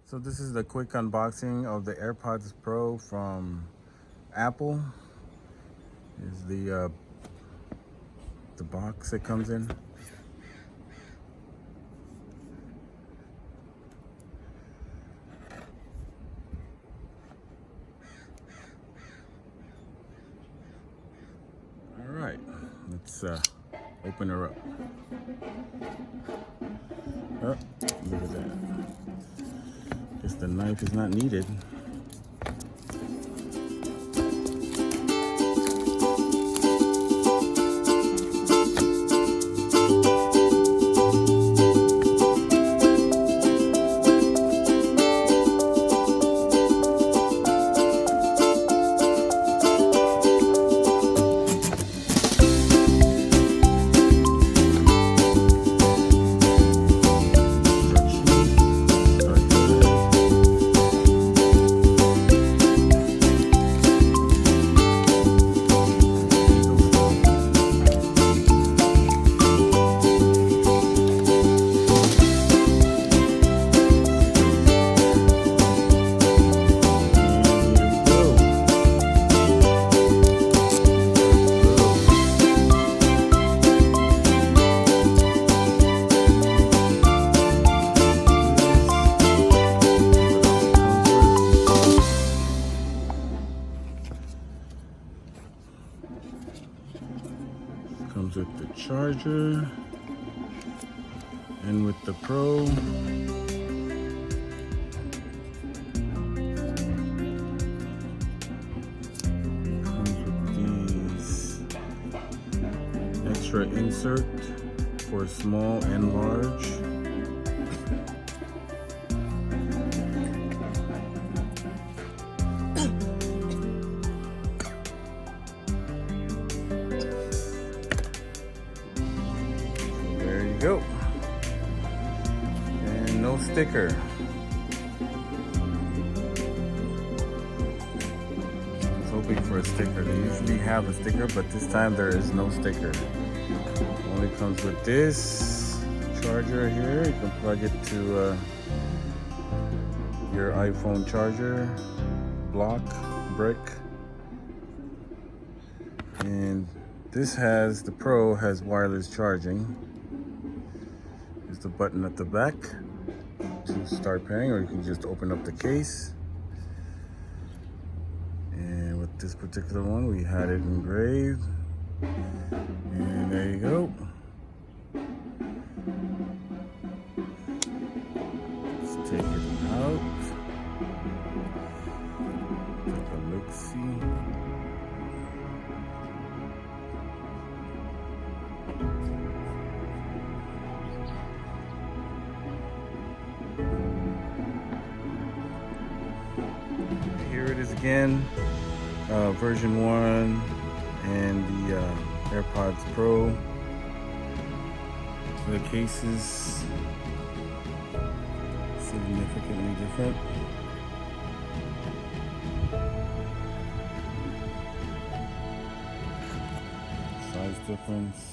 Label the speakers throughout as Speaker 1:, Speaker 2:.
Speaker 1: So this is the quick unboxing of the AirPods Pro from Apple. Is the box it comes in. All right, let's open her up. Oh, look at that. Guess the knife is not needed. Comes with the charger and with the Pro. Comes with these extra insert for small and large. Go. And no sticker. I was hoping for a sticker. They usually have a sticker, but this time there is no sticker. Only comes with this charger here. You can plug it to your iPhone charger block brick. And this has, the Pro has wireless charging. There's the button at the back to start pairing, or you can just open up the case. And with this particular one, we had it engraved. And there you go. Let's take it out. Take a look-see. Here it is again, version 1 and the AirPods Pro. The case is significantly different. Size difference.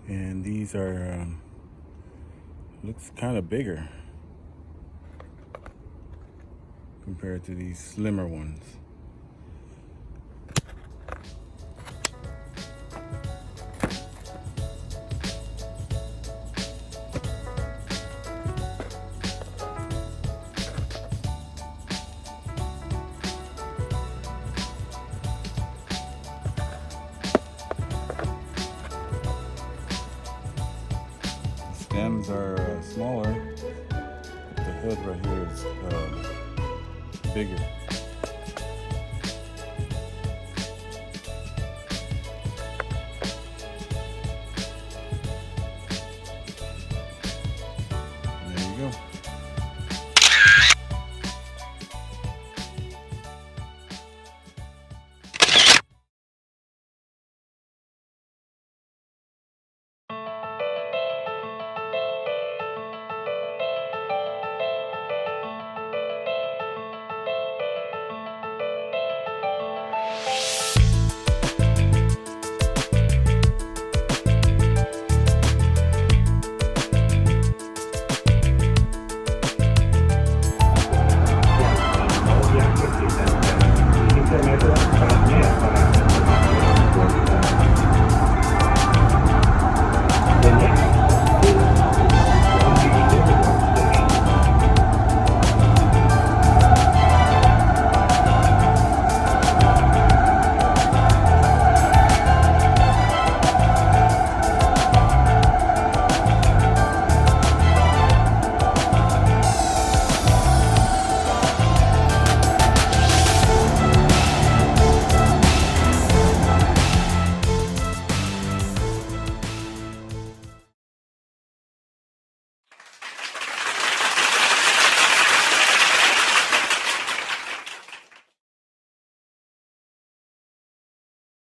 Speaker 1: And these are, looks kind of bigger compared to these slimmer ones. Stems are smaller, but the head right here is bigger.